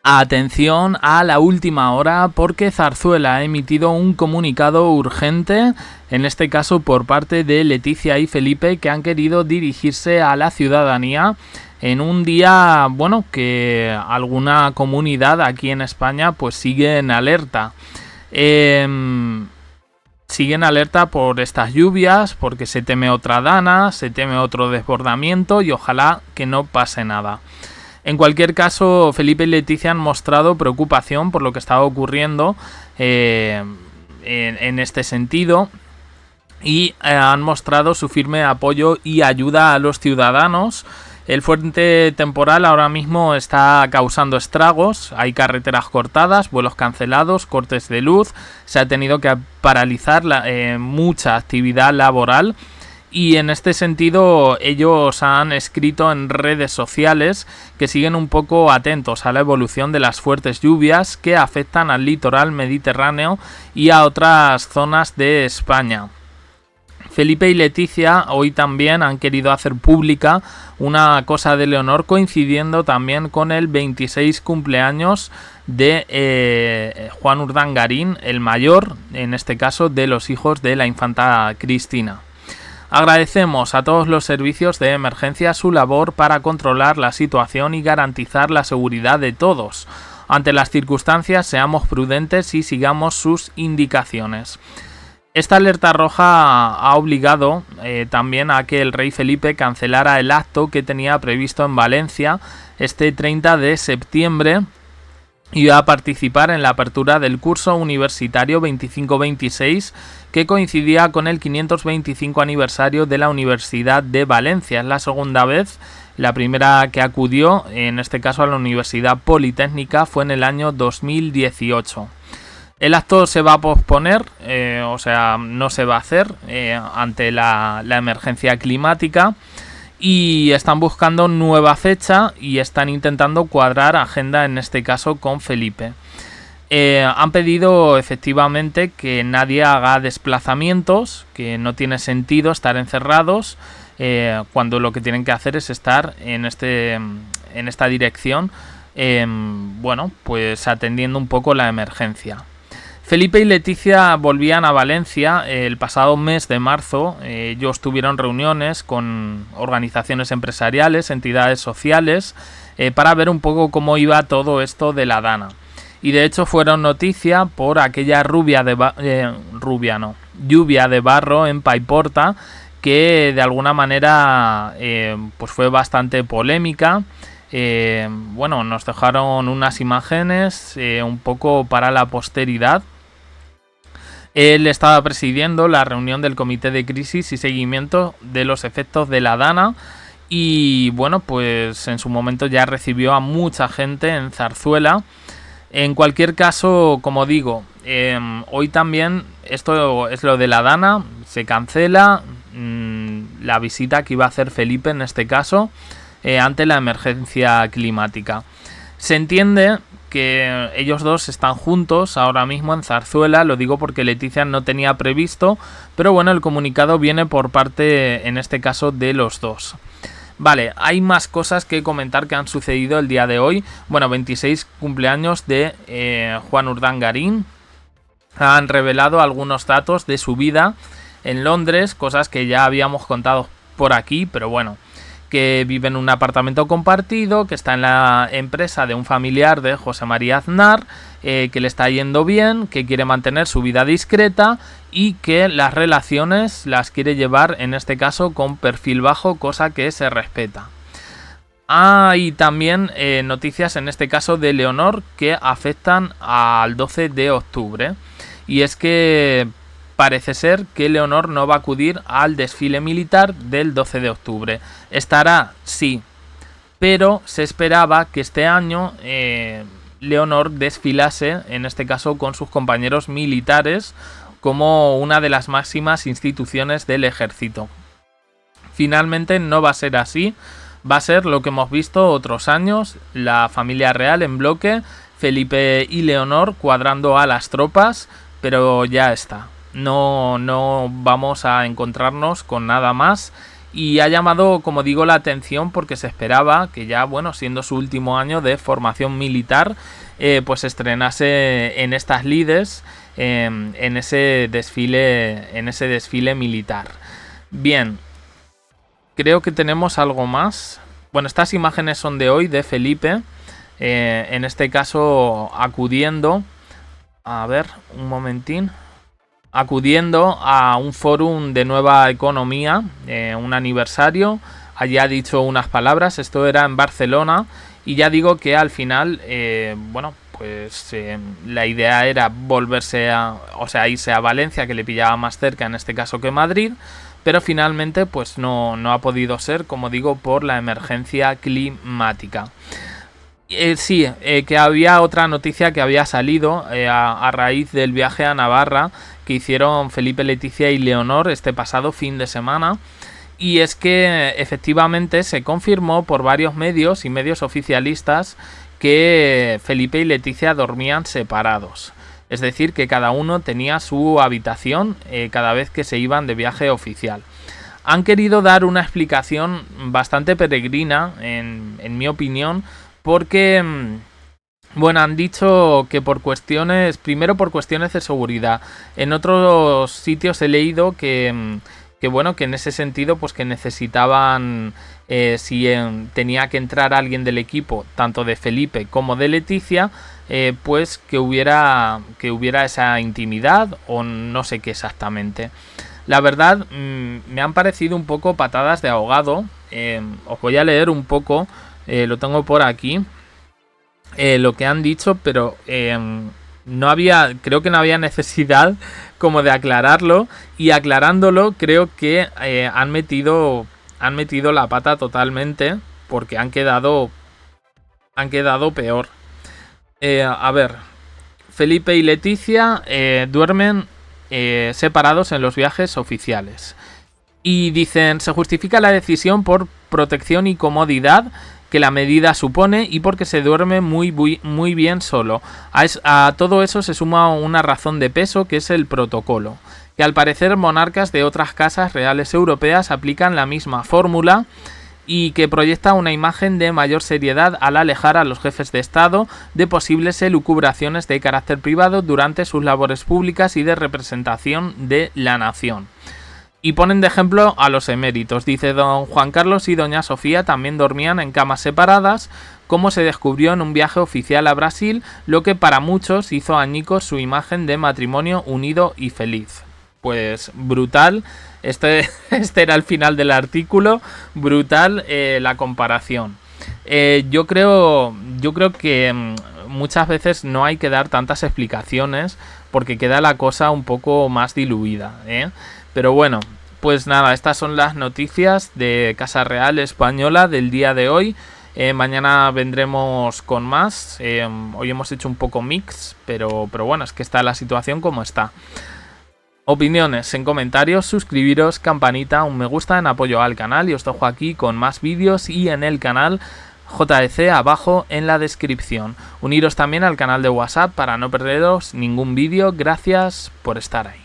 Atención a la última hora porque Zarzuela ha emitido un comunicado urgente, en este caso por parte de Leticia y Felipe, que han querido dirigirse a la ciudadanía en un día, bueno, que alguna comunidad aquí en España pues sigue en alerta. Siguen alerta por estas lluvias, porque se teme otra dana, se teme otro desbordamiento y ojalá que no pase nada. En cualquier caso, Felipe y Leticia han mostrado preocupación por lo que estaba ocurriendo en este sentido y han mostrado su firme apoyo y ayuda a los ciudadanos. El fuerte temporal ahora mismo está causando estragos, hay carreteras cortadas, vuelos cancelados, cortes de luz, se ha tenido que paralizar mucha actividad laboral. Y en este sentido ellos han escrito en redes sociales que siguen un poco atentos a la evolución de las fuertes lluvias que afectan al litoral mediterráneo y a otras zonas de España. Felipe y Leticia hoy también han querido hacer pública una cosa de Leonor, coincidiendo también con el 26 cumpleaños de Juan Urdangarín, el mayor, en este caso, de los hijos de la infanta Cristina. Agradecemos a todos los servicios de emergencia su labor para controlar la situación y garantizar la seguridad de todos. Ante las circunstancias, seamos prudentes y sigamos sus indicaciones. Esta alerta roja ha obligado también a que el rey Felipe cancelara el acto que tenía previsto en Valencia este 30 de septiembre y va a participar en la apertura del curso universitario 25-26 que coincidía con el 525 aniversario de la Universidad de Valencia. Es la segunda vez, la primera que acudió, en este caso a la Universidad Politécnica, fue en el año 2018. El acto se va a posponer, o sea, no se va a hacer ante la emergencia climática. Y están buscando nueva fecha y están intentando cuadrar agenda, en este caso con Felipe. Han pedido efectivamente que nadie haga desplazamientos, que no tiene sentido estar encerrados cuando lo que tienen que hacer es estar en esta dirección, bueno, pues atendiendo un poco la emergencia. Felipe y Leticia volvían a Valencia el pasado mes de marzo. Ellos tuvieron reuniones con organizaciones empresariales, entidades sociales, para ver un poco cómo iba todo esto de la dana. Y de hecho fueron noticia por aquella lluvia de barro en Paiporta, que de alguna manera pues fue bastante polémica. Bueno, nos dejaron unas imágenes un poco para la posteridad. Él estaba presidiendo la reunión del Comité de Crisis y Seguimiento de los Efectos de la Dana y bueno, pues en su momento ya recibió a mucha gente en Zarzuela. En cualquier caso, como digo, hoy también esto es lo de la Dana, se cancela la visita que iba a hacer Felipe en este caso ante la emergencia climática. Se entiende que ellos dos están juntos ahora mismo en Zarzuela, lo digo porque Leticia no tenía previsto, pero bueno, el comunicado viene por parte, en este caso, de los dos. Vale, hay más cosas que comentar que han sucedido el día de hoy. Bueno, 26 cumpleaños de Juan Urdangarín. Han revelado algunos datos de su vida en Londres, cosas que ya habíamos contado por aquí, pero bueno, que vive en un apartamento compartido, que está en la empresa de un familiar de José María Aznar, que le está yendo bien, que quiere mantener su vida discreta y que las relaciones las quiere llevar, en este caso, con perfil bajo, cosa que se respeta. Hay también noticias, en este caso, de Leonor que afectan al 12 de octubre. Y es que parece ser que Leonor no va a acudir al desfile militar del 12 de octubre. Estará, sí, pero se esperaba que este año Leonor desfilase, en este caso con sus compañeros militares, como una de las máximas instituciones del ejército. Finalmente no va a ser así, va a ser lo que hemos visto otros años, la familia real en bloque, Felipe y Leonor cuadrando a las tropas, pero ya está. No vamos a encontrarnos con nada más y ha llamado, como digo, la atención porque se esperaba que ya, bueno, siendo su último año de formación militar, pues estrenase en estas lides, en ese desfile militar. Bien, creo que tenemos algo más. Bueno, estas imágenes son de hoy, de Felipe, en este caso acudiendo, a ver, un momentín, acudiendo a un fórum de Nueva Economía, un aniversario. Allí ha dicho unas palabras, esto era en Barcelona, y ya digo que al final, bueno, pues la idea era volverse irse a Valencia, que le pillaba más cerca en este caso que Madrid, pero finalmente pues no ha podido ser, como digo, por la emergencia climática. Sí, que había otra noticia que había salido a raíz del viaje a Navarra que hicieron Felipe, Leticia y Leonor este pasado fin de semana, y es que efectivamente se confirmó por varios medios y medios oficialistas que Felipe y Leticia dormían separados. Es decir, que cada uno tenía su habitación cada vez que se iban de viaje oficial. Han querido dar una explicación bastante peregrina, en mi opinión, porque, bueno, han dicho que primero por cuestiones de seguridad. En otros sitios he leído que bueno, que en ese sentido, pues que necesitaban, si tenía que entrar alguien del equipo, tanto de Felipe como de Leticia, pues que hubiera esa intimidad, o no sé qué exactamente. La verdad, me han parecido un poco patadas de ahogado. Os voy a leer un poco, lo tengo por aquí, lo que han dicho, pero creo que no había necesidad como de aclararlo, y aclarándolo creo que han metido la pata totalmente, porque han quedado peor. A ver, Felipe y Leticia duermen separados en los viajes oficiales, y dicen: se justifica la decisión por protección y comodidad que la medida supone y porque se duerme muy bien solo. A todo eso se suma una razón de peso, que es el protocolo, que al parecer monarcas de otras casas reales europeas aplican la misma fórmula, y que proyecta una imagen de mayor seriedad al alejar a los jefes de Estado de posibles elucubraciones de carácter privado durante sus labores públicas y de representación de la nación. Y ponen de ejemplo a los eméritos. Dice: don Juan Carlos y doña Sofía también dormían en camas separadas, como se descubrió en un viaje oficial a Brasil, lo que para muchos hizo añicos su imagen de matrimonio unido y feliz. Pues brutal, este era el final del artículo, brutal la comparación. Yo creo que muchas veces no hay que dar tantas explicaciones, porque queda la cosa un poco más diluida, Pero bueno, pues nada, estas son las noticias de Casa Real Española del día de hoy. Mañana vendremos con más. Hoy hemos hecho un poco mix, pero bueno, es que está la situación como está. Opiniones en comentarios, suscribiros, campanita, un me gusta en apoyo al canal, y os dejo aquí con más vídeos y en el canal JEC abajo en la descripción. Uniros también al canal de WhatsApp para no perderos ningún vídeo. Gracias por estar ahí.